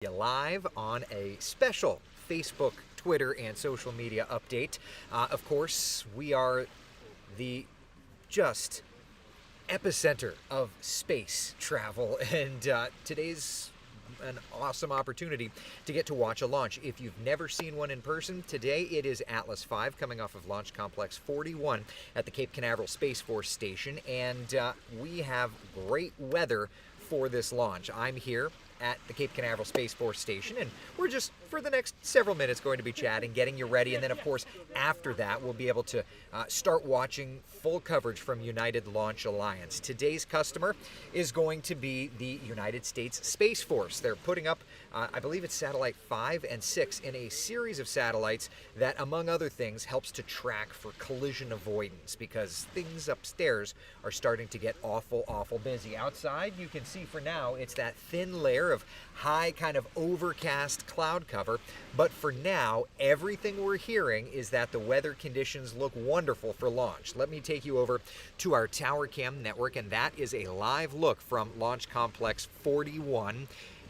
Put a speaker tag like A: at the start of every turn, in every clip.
A: Live on a special Facebook, Twitter, and social media update. Of course, we are the just epicenter of space travel, and today's an awesome opportunity to get to watch a launch. If you've never seen one in person, today it is Atlas V coming off of Launch Complex 41 at the Cape Canaveral Space Force Station, and we have great weather for this launch. I'm here at the Cape Canaveral Space Force Station, and we're just, for the next several minutes, going to be chatting, getting you ready, and then, of course, after that, we'll be able to start watching full coverage from United Launch Alliance. Today's customer is going to be the United States Space Force. They're putting up, I believe it's satellite 5 and 6 in a series of satellites that, among other things, helps to track for collision avoidance, because things upstairs are starting to get awful busy. Outside, you can see for now, it's that thin layer of high kind of overcast cloud cover, but for now everything we're hearing is that the weather conditions look wonderful for launch. Let me take you over to our tower cam network, and that is a live look from Launch Complex 41.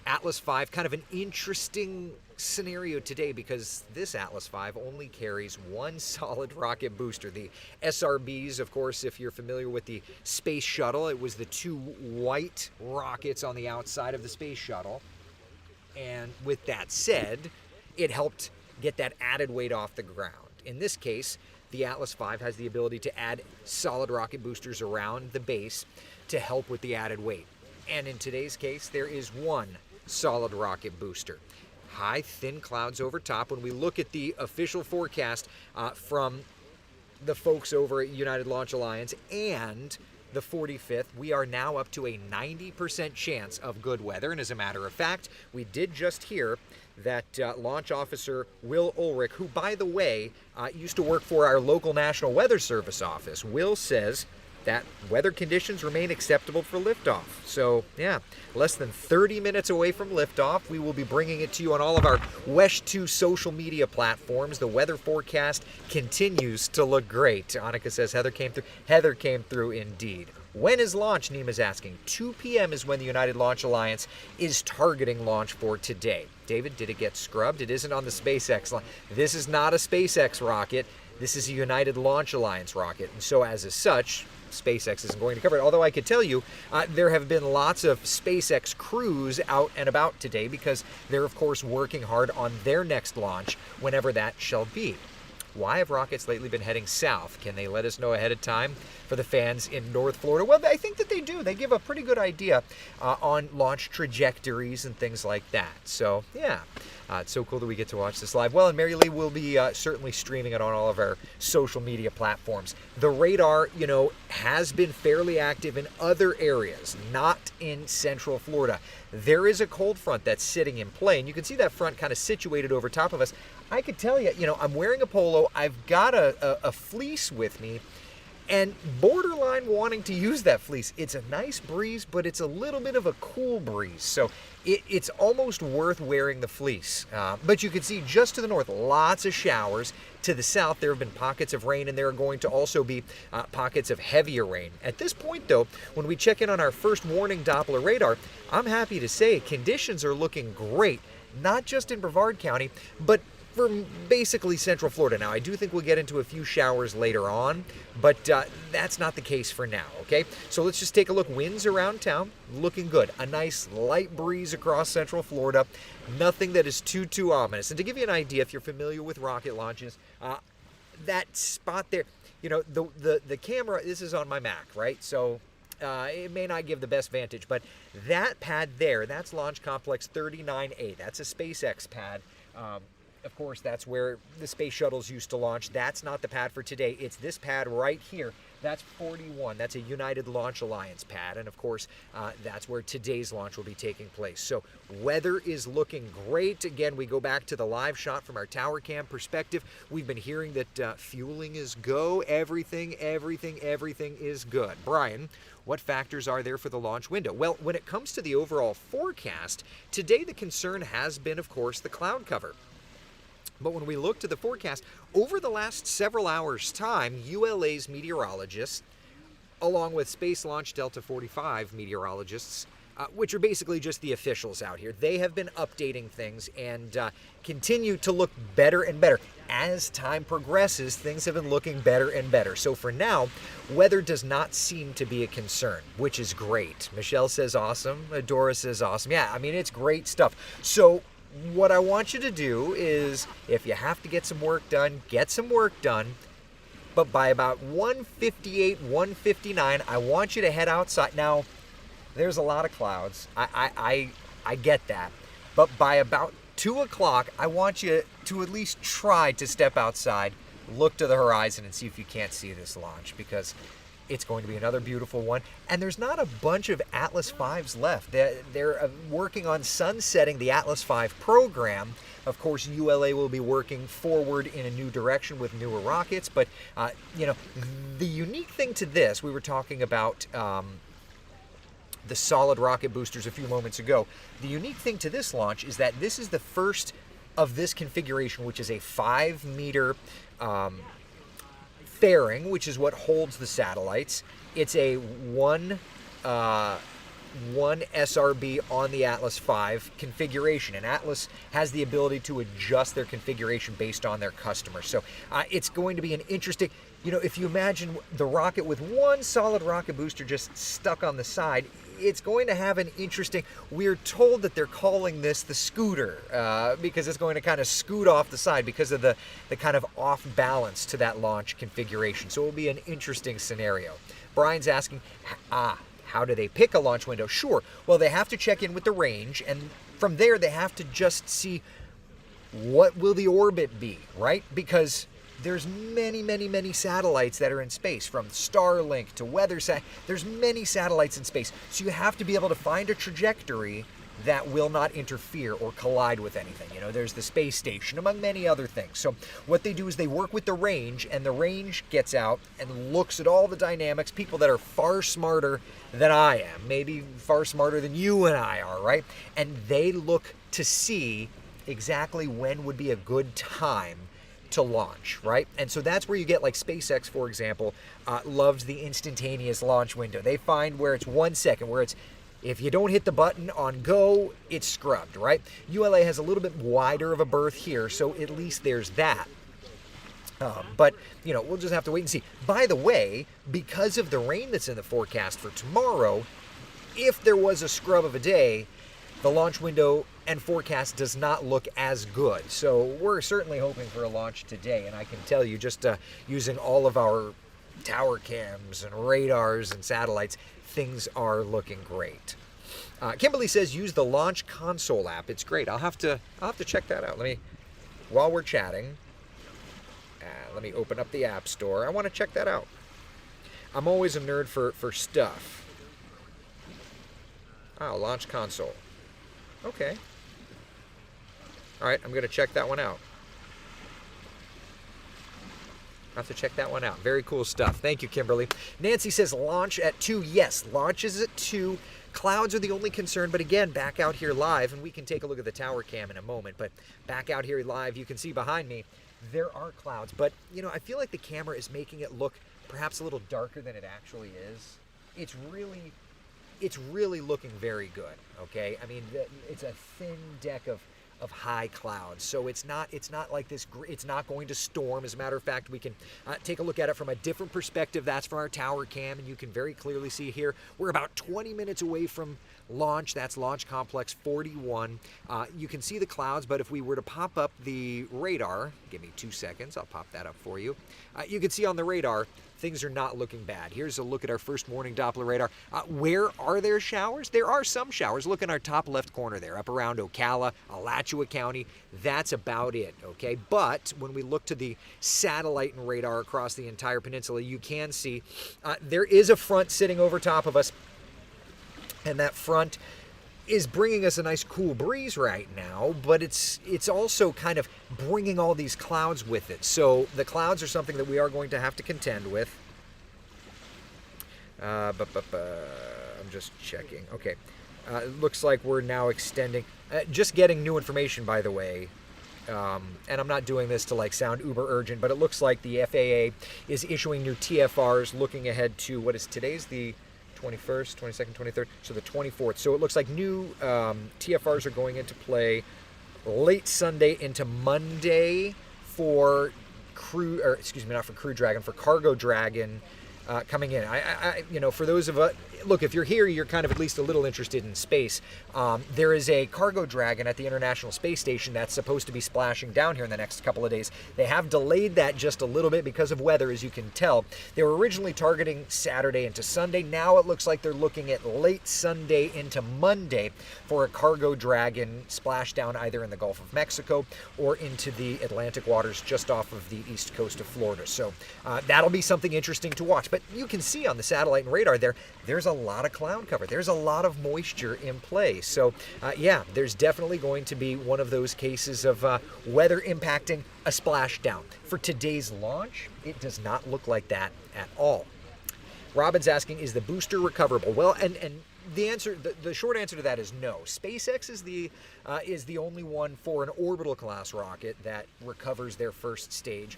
A: Atlas V, kind of an interesting scenario today because this Atlas V only carries one solid rocket booster. The SRBs, of course, if you're familiar with the space shuttle, it was the two white rockets on the outside of the space shuttle. And with that said, it helped get that added weight off the ground. In this case, the Atlas V has the ability to add solid rocket boosters around the base to help with the added weight. And in today's case, there is one solid rocket booster. High, thin clouds over top. When we look at the official forecast from the folks over at United Launch Alliance and the 45th, we are now up to a 90% chance of good weather. And as a matter of fact, we did just hear that Launch Officer Will Ulrich, who, by the way, used to work for our local National Weather Service office. Will says that weather conditions remain acceptable for liftoff. So, yeah, less than 30 minutes away from liftoff. We will be bringing it to you on all of our WESH 2 social media platforms. The weather forecast continues to look great. Annika says Heather came through. Heather came through indeed. When is launch? Nema's asking. 2 p.m. is when the United Launch Alliance is targeting launch for today. David, did it get scrubbed? It isn't on the SpaceX line. This is not a SpaceX rocket. This is a United Launch Alliance rocket. And so as such, SpaceX isn't going to cover it. Although I could tell you, there have been lots of SpaceX crews out and about today because they're, of course, working hard on their next launch, whenever that shall be. Why have rockets lately been heading south? Can they let us know ahead of time for the fans in North Florida? Well, I think that they do. They give a pretty good idea on launch trajectories and things like that. So, yeah. It's so cool that we get to watch this live. Well, and Mary Lee will be certainly streaming it on all of our social media platforms. The radar, has been fairly active in other areas, not in Central Florida. There is a cold front that's sitting in play, and you can see that front kind of situated over top of us. I could tell you, I'm wearing a polo. I've got a fleece with me, and borderline wanting to use that fleece. It's a nice breeze, but it's a little bit of a cool breeze. So it's almost worth wearing the fleece. But you can see just to the north, lots of showers. To the south, there have been pockets of rain, and there are going to also be pockets of heavier rain. At this point, though, when we check in on our first warning Doppler radar, I'm happy to say conditions are looking great, not just in Brevard County, but for basically Central Florida. Now, I do think we'll get into a few showers later on, but that's not the case for now, okay? So let's just take a look. Winds around town, looking good. A nice light breeze across Central Florida. Nothing that is too ominous. And to give you an idea, if you're familiar with rocket launches, that spot there, the camera, this is on my Mac, right? So it may not give the best vantage, but that pad there, that's Launch Complex 39A. That's a SpaceX pad. Of course, that's where the space shuttles used to launch. That's not the pad for today. It's this pad right here. That's 41. That's a United Launch Alliance pad. And of course, that's where today's launch will be taking place. So weather is looking great. Again, we go back to the live shot from our tower cam perspective. We've been hearing that fueling is go. Everything is good. Brian, what factors are there for the launch window? Well, when it comes to the overall forecast, today the concern has been, of course, the cloud cover. But when we look to the forecast, over the last several hours' time, ULA's meteorologists, along with Space Launch Delta 45 meteorologists, which are basically just the officials out here. They have been updating things and continue to look better and better. As time progresses, things have been looking better and better. So for now, weather does not seem to be a concern, which is great. Michelle says awesome. Dora says awesome. Yeah, I mean, it's great stuff. So what I want you to do is, if you have to get some work done, get some work done. But by about 1:58, 1:59, I want you to head outside. Now, there's a lot of clouds. I get that. But by about 2 o'clock, I want you to at least try to step outside, look to the horizon, and see if you can't see this launch, because it's going to be another beautiful one. And there's not a bunch of Atlas V's left. They're working on sunsetting the Atlas V program. Of course, ULA will be working forward in a new direction with newer rockets. But, the unique thing to this, we were talking about the solid rocket boosters a few moments ago. The unique thing to this launch is that this is the first of this configuration, which is a 5-meter fairing, which is what holds the satellites. It's a one SRB on the Atlas V configuration, and Atlas has the ability to adjust their configuration based on their customers. So it's going to be an interesting, if you imagine the rocket with one solid rocket booster just stuck on the side, it's going to have an interesting, we're told that they're calling this the scooter, because it's going to kind of scoot off the side because of the kind of off balance to that launch configuration. So it will be an interesting scenario. Brian's asking, how do they pick a launch window? Sure. Well, they have to check in with the range, and from there they have to just see what will the orbit be, right? Because there's many satellites that are in space, from Starlink to WeatherSat. There's many satellites in space. So you have to be able to find a trajectory that will not interfere or collide with anything. There's the space station, among many other things. So what they do is they work with the range, and the range gets out and looks at all the dynamics, people that are far smarter than I am, maybe far smarter than you and I are, right? And they look to see exactly when would be a good time to launch, right? And so that's where you get, like SpaceX, for example, loves the instantaneous launch window. They find where it's 1 second, where it's, if you don't hit the button on go, it's scrubbed, right? ULA has a little bit wider of a berth here, so at least there's that. But, we'll just have to wait and see. By the way, because of the rain that's in the forecast for tomorrow, if there was a scrub of a day, the launch window and forecast does not look as good. So we're certainly hoping for a launch today, and I can tell you, just using all of our tower cams and radars and satellites, things are looking great. Kimberly says use the Launch Console app. It's great. I'll have to check that out. While we're chatting, let me open up the App Store. I want to check that out. I'm always a nerd for stuff. Launch Console. Okay. All right, I'm going to check that one out. I'll have to check that one out. Very cool stuff. Thank you, Kimberly. Nancy says launch at 2. Yes, launch is at 2. Clouds are the only concern, but again, back out here live, and we can take a look at the tower cam in a moment, but back out here live, you can see behind me, there are clouds. But, I feel like the camera is making it look perhaps a little darker than it actually is. It's really looking very good, okay? I mean, it's a thin deck of high clouds, so it's not like this. It's not going to storm. As a matter of fact, we can take a look at it from a different perspective. That's from our tower cam, and you can very clearly see here we're about 20 minutes away from launch. That's Launch Complex 41. You can see the clouds, but if we were to pop up the radar, give me 2 seconds, I'll pop that up for you. You can see on the radar, things are not looking bad. Here's a look at our first morning Doppler radar. Where are there showers? There are some showers. Look in our top left corner there, up around Ocala, Alachua County. That's about it, okay? But when we look to the satellite and radar across the entire peninsula, you can see there is a front sitting over top of us, and that front is bringing us a nice cool breeze right now, but it's also kind of bringing all these clouds with it. So the clouds are something that we are going to have to contend with. I'm just checking. Okay. It looks like we're now extending. Just getting new information, by the way. And I'm not doing this to sound uber urgent, but it looks like the FAA is issuing new TFRs looking ahead to, what is today's the 21st, 22nd, 23rd, so the 24th. So it looks like new TFRs are going into play late Sunday into Monday for not for Crew Dragon, for Cargo Dragon coming in. For those of us, look, if you're here, you're kind of at least a little interested in space. There is a Cargo Dragon at the International Space Station that's supposed to be splashing down here in the next couple of days. They have delayed that just a little bit because of weather, as you can tell. They were originally targeting Saturday into Sunday. Now it looks like they're looking at late Sunday into Monday for a Cargo Dragon splashdown either in the Gulf of Mexico or into the Atlantic waters just off of the east coast of Florida. So that'll be something interesting to watch. But you can see on the satellite and radar there's a lot of cloud cover. There's a lot of moisture in play. So, there's definitely going to be one of those cases of weather impacting a splashdown. For today's launch, it does not look like that at all. Robin's asking, is the booster recoverable? Well, and the answer, the short answer to that is no. SpaceX is the only one for an orbital class rocket that recovers their first stage.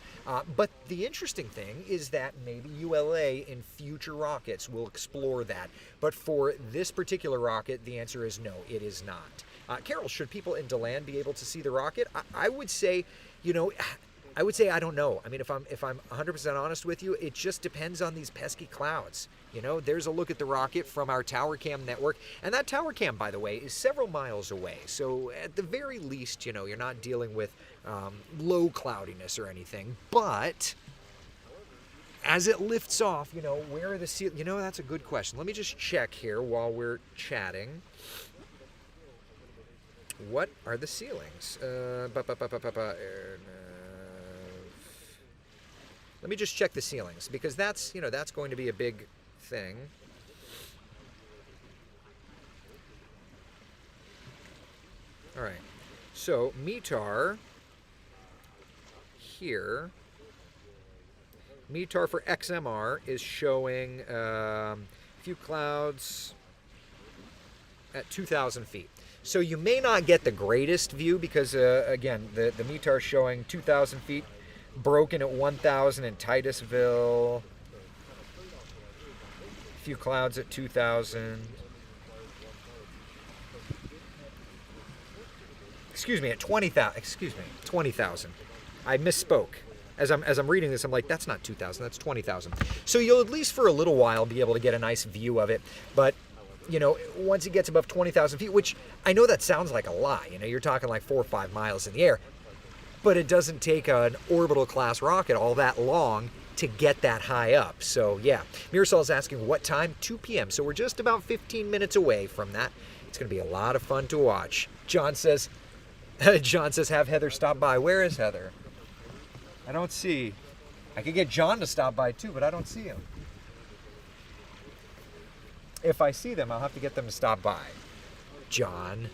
A: But the interesting thing is that maybe ULA in future rockets will explore that. But for this particular rocket, the answer is no, it is not. Carol, should people in Deland be able to see the rocket? I would say, I don't know. I mean, if I'm 100% honest with you, it just depends on these pesky clouds. There's a look at the rocket from our tower cam network, and that tower cam, by the way, is several miles away. So at the very least, you're not dealing with low cloudiness or anything. But as it lifts off, where are the ceilings? That's a good question. Let me just check here while we're chatting. What are the ceilings? Let me just check the ceilings, because that's going to be a big thing. All right. So METAR here, METAR for XMR is showing a few clouds at 2,000 feet. So you may not get the greatest view because, again, the METAR is showing 2,000 feet, broken at 1,000 in Titusville. A few clouds at 2,000. Excuse me, at 20,000. Excuse me, 20,000. I misspoke. As I'm reading this, I'm like, that's not 2,000, that's 20,000. So you'll at least for a little while be able to get a nice view of it. But, once it gets above 20,000 feet, which I know that sounds like a lot. You're talking like 4 or 5 miles in the air. But it doesn't take an orbital class rocket all that long to get that high up. So yeah, Mirasol's asking what time? 2 p.m. So we're just about 15 minutes away from that. It's going to be a lot of fun to watch. John says, have Heather stop by. Where is Heather? I don't see. I could get John to stop by too, but I don't see him. If I see them, I'll have to get them to stop by. John.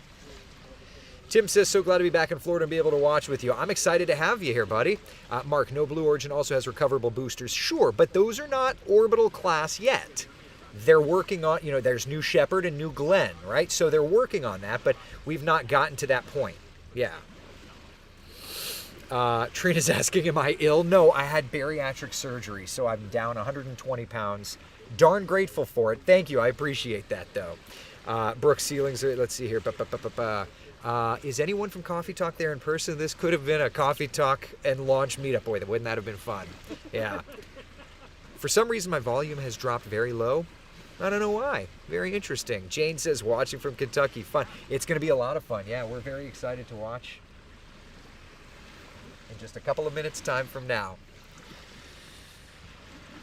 A: Tim says, so glad to be back in Florida and be able to watch with you. I'm excited to have you here, buddy. Mark, no Blue Origin also has recoverable boosters. Sure, but those are not orbital class yet. They're working on, there's New Shepard and New Glenn, right? So they're working on that, but we've not gotten to that point. Yeah. Trina's asking, am I ill? No, I had bariatric surgery, so I'm down 120 pounds. Darn grateful for it. Thank you. I appreciate that, though. Brooke Ceilings, let's see here. Is anyone from Coffee Talk there in person? This could have been a Coffee Talk and launch meetup. Boy, wouldn't that have been fun? Yeah. For some reason, my volume has dropped very low. I don't know why. Very interesting. Jane says, watching from Kentucky. Fun. It's going to be a lot of fun. Yeah, we're very excited to watch in just a couple of minutes' time from now.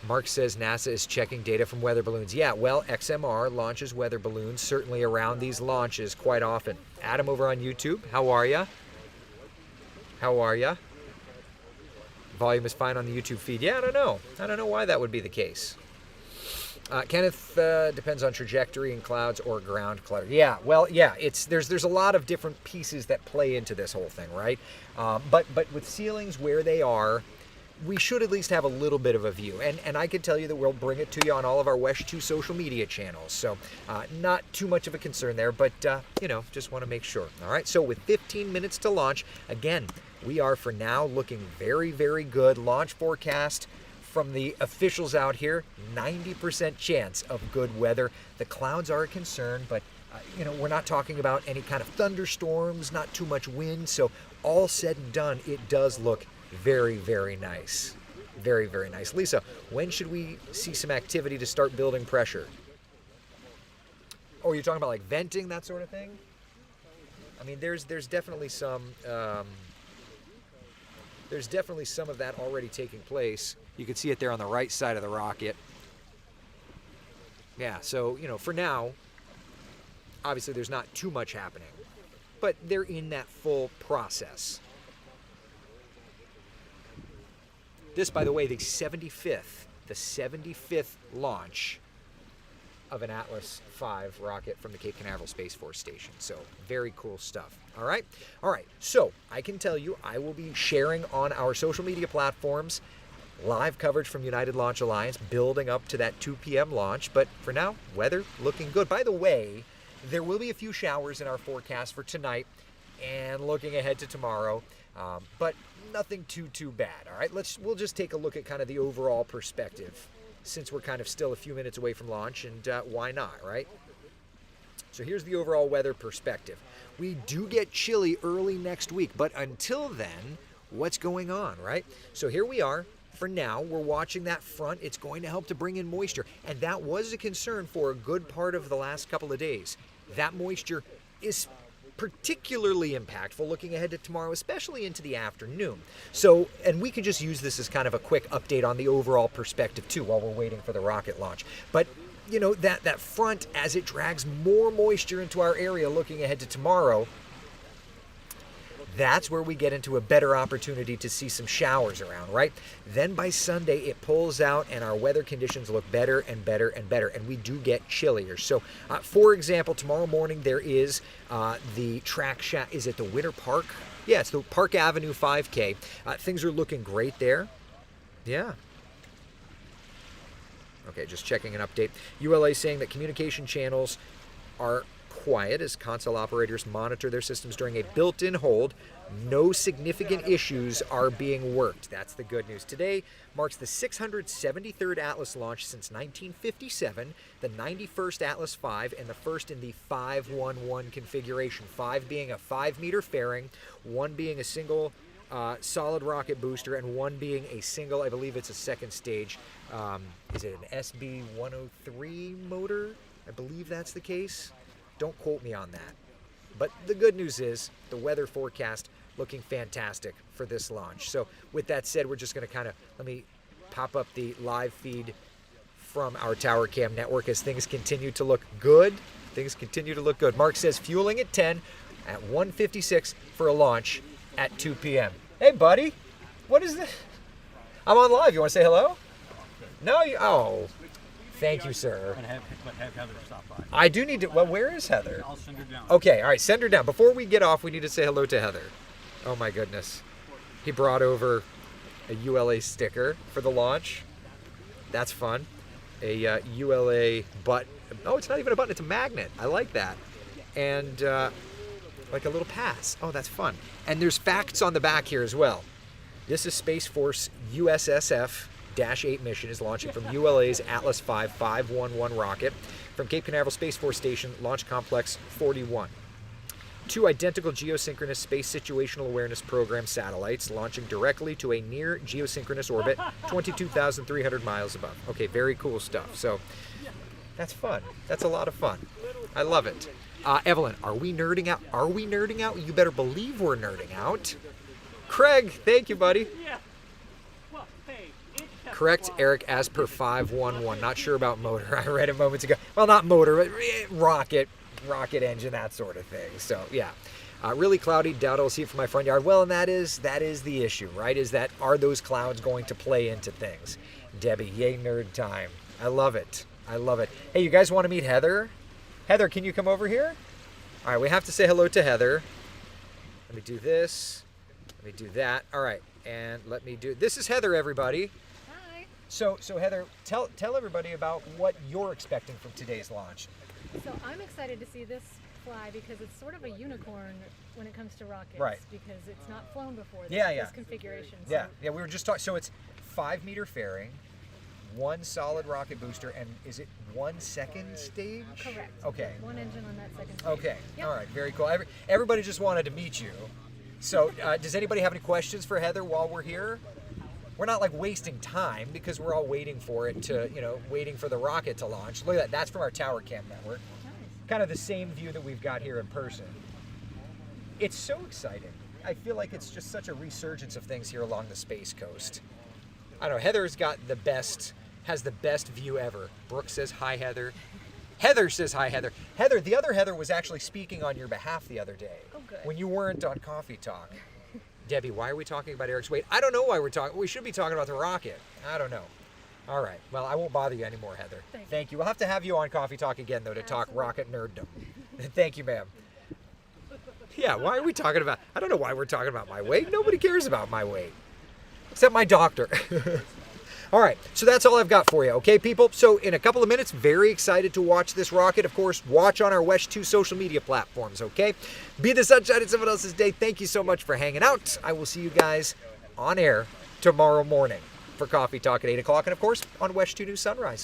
A: Mark says NASA is checking data from weather balloons. Yeah, well, XMR launches weather balloons certainly around these launches quite often. Adam over on YouTube, how are ya? How are ya? Volume is fine on the YouTube feed. Yeah, I don't know. I don't know why that would be the case. Kenneth, depends on trajectory and clouds or ground clutter. Yeah, well, yeah, there's a lot of different pieces that play into this whole thing, right? But with ceilings where they are, we should at least have a little bit of a view. And I can tell you that we'll bring it to you on all of our WESH 2 social media channels. So not too much of a concern there, but, just want to make sure. All right, so with 15 minutes to launch, again, we are for now looking very, very good. Launch forecast from the officials out here, 90% chance of good weather. The clouds are a concern, but we're not talking about any kind of thunderstorms, not too much wind. So all said and done, it does look very, very nice. Very, very nice. Lisa, when should we see some activity to start building pressure? Oh, you're talking about like venting, that sort of thing? I mean, there's definitely some of that already taking place. You can see it there on the right side of the rocket. Yeah, so, for now, obviously there's not too much happening, but they're in that full process. This, by the way, the 75th launch of an Atlas V rocket from the Cape Canaveral Space Force Station. So very cool stuff. All right. So I can tell you, I will be sharing on our social media platforms live coverage from United Launch Alliance, building up to that 2 p.m. launch. But for now, weather looking good. By the way, there will be a few showers in our forecast for tonight and looking ahead to tomorrow, but nothing too bad. All right, we'll just take a look at kind of the overall perspective, since we're kind of still a few minutes away from launch, and why not, right? So here's the overall weather perspective. We do get chilly early next week, but until then, what's going on, right? So here we are. For now, we're watching that front. It's going to help to bring in moisture, and that was a concern for a good part of the last couple of days. That moisture is particularly impactful looking ahead to tomorrow, especially into the afternoon. So, and we can just use this as kind of a quick update on the overall perspective too while we're waiting for the rocket launch. But that front, as it drags more moisture into our area looking ahead to tomorrow, that's where we get into a better opportunity to see some showers around, right? Then by Sunday, it pulls out and our weather conditions look better and better and better, and we do get chillier. So, for example, tomorrow morning there is the track shack. Is it the Winter Park? Yeah, it's the Park Avenue 5K. Things are looking great there. Yeah. Okay, just checking an update. ULA saying that communication channels are quiet as console operators monitor their systems during a built-in hold. No significant issues are being worked. That's the good news. Today marks the 673rd Atlas launch since 1957, the 91st Atlas V, and the first in the 511 configuration. 5 being a 5-meter fairing, 1 being a single solid rocket booster, and 1 being a single, I believe it's a second stage, is it an SB-103 motor? I believe that's the case. Don't quote me on that. But the good news is the weather forecast looking fantastic for this launch. So with that said, we're just going to let me pop up the live feed from our Tower Cam network as things continue to look good. Mark says fueling at 10 at 1:56 for a launch at 2 p.m. Hey, buddy. What is this? I'm on live. You want to say hello? No, oh. Thank you, sir.
B: But have Heather stop by.
A: I do need to. Well, where is Heather?
B: I'll send her down.
A: Okay, all right, send her down. Before we get off, we need to say hello to Heather. Oh my goodness. He brought over a ULA sticker for the launch. That's fun. A ULA button. Oh, it's not even a button, it's a magnet. I like that. And like a little pass. Oh, that's fun. And there's facts on the back here as well. This is Space Force USSF-8 mission is launching from ULA's Atlas V 511 rocket from Cape Canaveral Space Force Station, Launch Complex 41. 2 identical geosynchronous space situational awareness program satellites launching directly to a near geosynchronous orbit 22,300 miles above. Okay, very cool stuff. So that's fun. That's a lot of fun. I love it. Evelyn, are we nerding out? Are we nerding out? You better believe we're nerding out. Craig, thank you, buddy.
C: Yeah. Well, hey,
A: Correct, Eric, as per 511. Not sure about motor. I read it moments ago. Well, not motor, but rocket engine, that sort of thing. So, yeah. Really cloudy, doubt I'll see it from my front yard. Well, and that is the issue, right? Are those clouds going to play into things? Debbie, yay nerd time. I love it. I love it. Hey, you guys want to meet Heather? Heather, can you come over here? All right, we have to say hello to Heather. Let me do this. Let me do that. All right, and let me do... This is Heather, everybody.
D: Hi.
A: So Heather, tell everybody about what you're expecting from today's launch.
D: So I'm excited to see this fly because it's sort of a unicorn when it comes to rockets.
A: Right.
D: Because it's not flown before.
A: Yeah.
D: This configuration.
A: Yeah,
D: So
A: we were just talking. So it's 5-meter fairing, one solid rocket booster, and is it 1 second stage?
D: correct.
A: Okay.
D: One engine on that second stage.
A: Okay.
D: Yep.
A: All right. Very cool. Everybody just wanted to meet you. So, does anybody have any questions for Heather while we're here? We're not like wasting time because we're all waiting for it to, waiting for the rocket to launch. Look at that. That's from our tower cam network.
D: Nice.
A: Kind of the same view that we've got here in person. It's so exciting. I feel like it's just such a resurgence of things here along the Space Coast. I don't know. Heather's got has the best view ever. Brooke says hi, Heather. Heather says hi, Heather. Heather, the other Heather was actually speaking on your behalf the other day.
D: Oh, good.
A: When you weren't on Coffee Talk. Debbie, why are we talking about Eric's weight? I don't know why we're talking. We should be talking about the rocket. I don't know. All right. Well, I won't bother you anymore, Heather.
D: Thank you.
A: We'll have to have you on Coffee Talk again, though, to talk
D: Absolutely.
A: rocket nerddom. Thank you, ma'am. Yeah, why are we talking about... I don't know why we're talking about my weight. Nobody cares about my weight. Except my doctor. All right, so that's all I've got for you, okay, people? So in a couple of minutes, very excited to watch this rocket. Of course, watch on our WESH 2 social media platforms, okay? Be the sunshine in someone else's day. Thank you so much for hanging out. I will see you guys on air tomorrow morning for Coffee Talk at 8 o'clock and, of course, on WESH 2 News Sunrise.